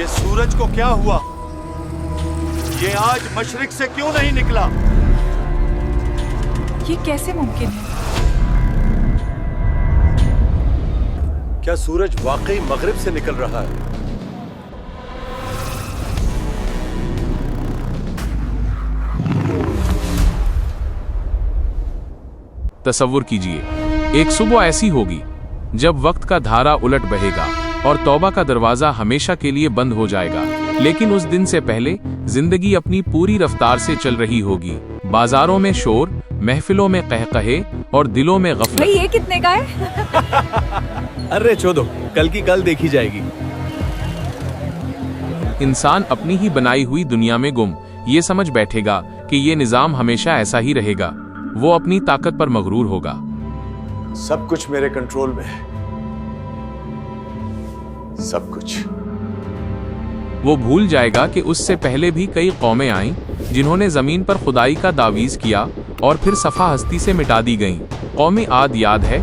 ये सूरज को क्या हुआ? ये आज मशरिक से क्यों नहीं निकला? ये कैसे मुमकिन है? क्या सूरज वाकई मगरिब से निकल रहा है? तसव्वुर कीजिए, एक सुबह ऐसी होगी जब वक्त का धारा उलट बहेगा और तौबा का दरवाजा हमेशा के लिए बंद हो जाएगा। लेकिन उस दिन से पहले जिंदगी अपनी पूरी रफ्तार से चल रही होगी। बाजारों में शोर, महफिलों में कहकहे और दिलों में गफलत। भाई ये कितने का है? अरे छोड़ो, कल की कल देखी जाएगी। इंसान अपनी ही बनाई हुई दुनिया में गुम ये समझ बैठेगा कि ये निजाम हमेशा ऐसा ही रहेगा। वो अपनी ताकत पर मगरूर होगा। सब कुछ मेरे कंट्रोल में है, सब कुछ। वो भूल जाएगा कि उससे पहले भी कई कौमें आईं जिन्होंने जमीन पर खुदाई का दावीज किया और फिर सफा हस्ती से मिटा दी गईं। कौमी आद याद है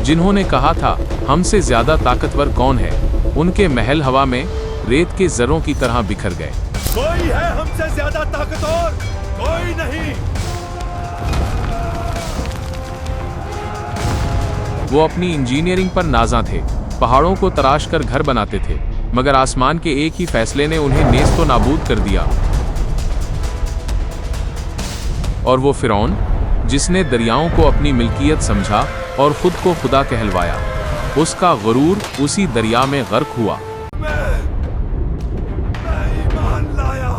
जिन्होंने कहा था हमसे ज्यादा ताकतवर कौन है। उनके महल हवा में रेत के जरों की तरह बिखर गए। कोई है हमसे ज्यादा ताकतवर? कोई नहीं। वो अपनी इंजीनियरिंग पर नाज़ा थे, पहाड़ों को तराश कर घर बनाते थे, मगर आसमान के एक ही फैसले ने उन्हें नेस्तो नाबूद कर दिया। और वो फिरौन जिसने दरियाओं को अपनी मिल्कियत समझा और खुद को खुदा कहलवाया, उसका गुरूर उसी दरिया में गर्क हुआ। मैं ईमान लाया।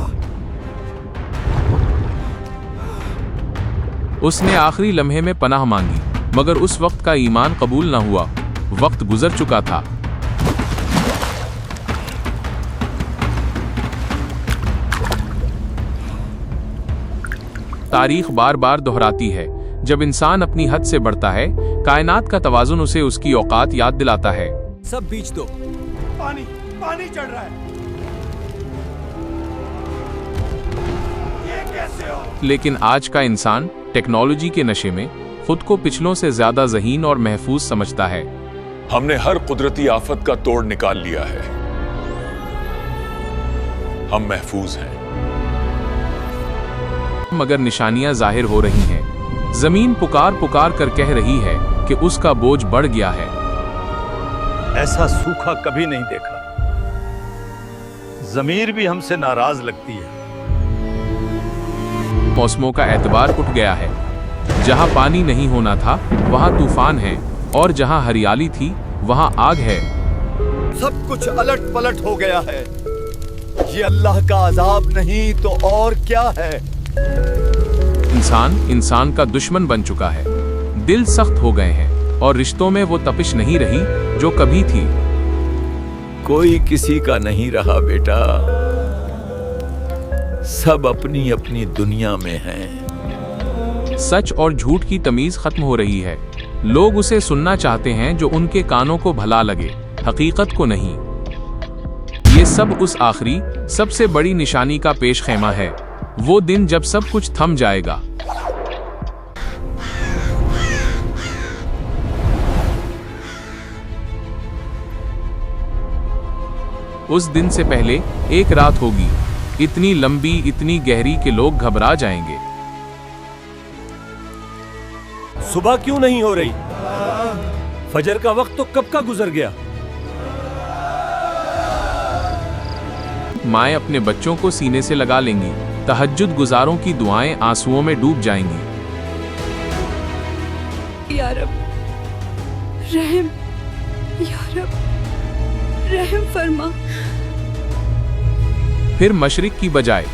उसने आखिरी लम्हे में पनाह मांगी, मगर उस वक्त का ईमान कबूल न हुआ। वक्त गुजर चुका था। तारीख बार बार दोहराती है, जब इंसान अपनी हद से बढ़ता है, कायनात का तवाजुन उसे उसकी औकात याद दिलाता है। सब बीच दो। पानी पानी चढ़ रहा है। ये कैसे हो? लेकिन आज का इंसान टेक्नोलॉजी के नशे में खुद को पिछलों से ज्यादा ज़हीन और महफूज समझता है। हमने हर कुदरती आफत का तोड़ निकाल लिया है। हम महफूज हैं। मगर निशानियां जाहिर हो रही हैं। जमीन पुकार पुकार कर कह रही है कि उसका बोझ बढ़ गया है। ऐसा सूखा कभी नहीं देखा। जमीर भी हमसे नाराज लगती है। मौसमों का एतबार उठ गया है। जहां पानी नहीं होना था वहां तूफान है, और जहां हरियाली थी वहां आग है। सब कुछ अलट पलट हो गया है। ये अल्लाह का अजाब नहीं तो और क्या है? इंसान इंसान का दुश्मन बन चुका है। दिल सख्त हो गए हैं और रिश्तों में वो तपिश नहीं रही जो कभी थी। कोई किसी का नहीं रहा बेटा, सब अपनी अपनी दुनिया में हैं। सच और झूठ की तमीज खत्म हो रही है। लोग उसे सुनना चाहते हैं जो उनके कानों को भला लगे, हकीकत को नहीं। ये सब उस आखिरी सबसे बड़ी निशानी का पेश खेमा है, वो दिन जब सब कुछ थम जाएगा। उस दिन से पहले एक रात होगी, इतनी लंबी, इतनी गहरी कि लोग घबरा जाएंगे। सुबह क्यों नहीं हो रही? फजर का वक्त तो कब का गुजर गया। माएं अपने बच्चों को सीने से लगा लेंगी। तहज्जुद गुजारों की दुआएं आंसुओं में डूब जाएंगी। या रब, रहम, या रब, रहम फरमा। फिर मशरिक की बजाय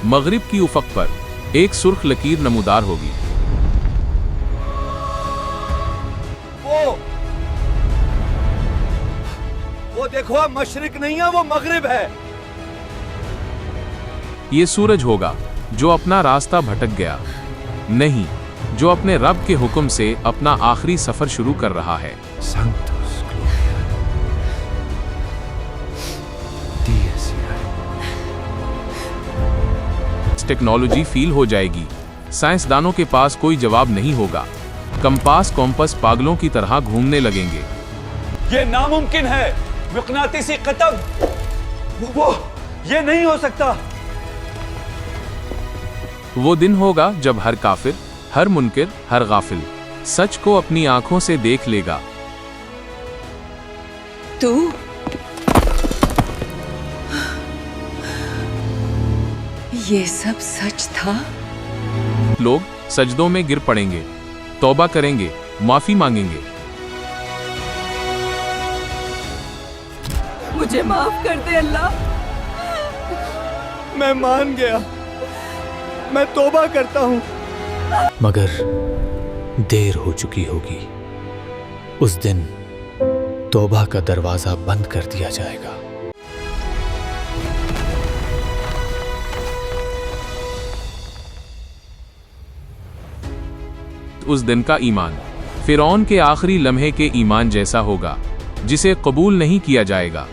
मगरिब की उफक पर एक सुर्ख लकीर नमूदार होगी। वो देखो, मशरिक नहीं है, वो मगरिब है। ये सूरज होगा जो अपना रास्ता भटक गया, नहीं, जो अपने रब के हुक्म से अपना आखिरी सफर शुरू कर रहा है। टेक्नोलॉजी फील हो जाएगी। साइंसदानों के पास कोई जवाब नहीं होगा। कंपास कॉम्पस पागलों की तरह घूमने लगेंगे। ये नामुमकिन है। मुक़नातिसी क़तब। वो ये नहीं हो सकता। वो दिन होगा जब हर काफिर, हर मुनकिर, हर गाफिल सच को अपनी आंखों से देख लेगा। तू ये सब सच था? लोग सजदों में गिर पड़ेंगे, तौबा करेंगे, माफी मांगेंगे। मुझे माफ कर दे अल्लाह। मैं मान गया, मैं तौबा करता हूँ। मगर देर हो चुकी होगी। उस दिन तौबा का दरवाजा बंद कर दिया जाएगा। उस दिन का ईमान फिरौन के आखिरी लम्हे के ईमान जैसा होगा, जिसे कबूल नहीं किया जाएगा।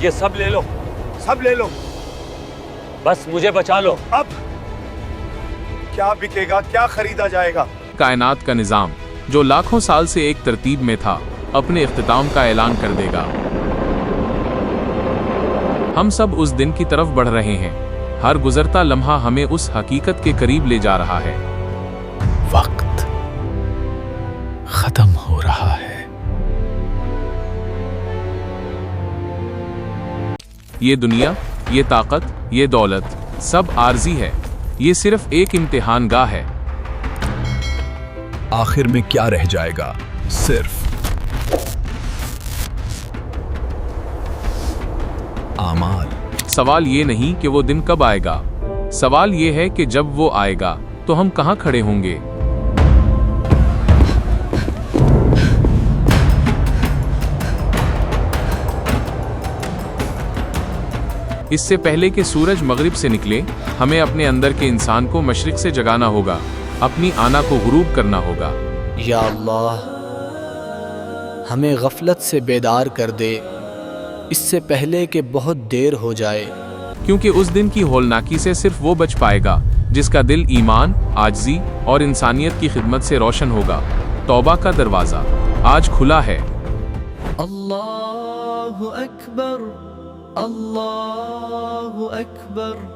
ये सब ले लो, सब ले लो, बस मुझे बचा लो। अब क्या बिकेगा, क्या खरीदा जाएगा? कायनात का निजाम जो लाखों साल से एक तरतीब में था, अपने इख्तिताम का ऐलान कर देगा। हम सब उस दिन की तरफ बढ़ रहे हैं। हर गुजरता लम्हा हमें उस हकीकत के करीब ले जा रहा है। वक्त खत्म हो रहा है। ये दुनिया, ये ताकत, ये दौलत सब आर्जी है। ये सिर्फ एक इम्तिहान गाह है। आखिर में क्या रह जाएगा? सिर्फ आमाल। सवाल ये नहीं कि वो दिन कब आएगा, सवाल ये है कि जब वो आएगा तो हम कहाँ खड़े होंगे। इससे पहले कि सूरज मगरिब से निकले, हमें अपने अंदर के इंसान को मशरिक से जगाना होगा, अपनी आना को गुरूब करना होगा। या अल्लाह, हमें गफलत से बेदार कर दे, इससे पहले कि बहुत देर हो जाए। क्योंकि उस दिन की होलनाकी से सिर्फ वो बच पाएगा जिसका दिल ईमान, आजिज़ी और इंसानियत की खिदमत से रोशन होगा। तौबा का दरवाज़ा आज खुला है। अल्लाहु अकबर, अल्लाहु अकबर।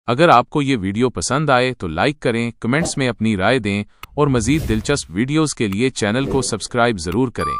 अगर आपको ये वीडियो पसंद आए तो लाइक करें, कमेंट्स में अपनी राय दें और मज़ीद दिलचस्प वीडियोज़ के लिए चैनल को सब्सक्राइब ज़रूर करें।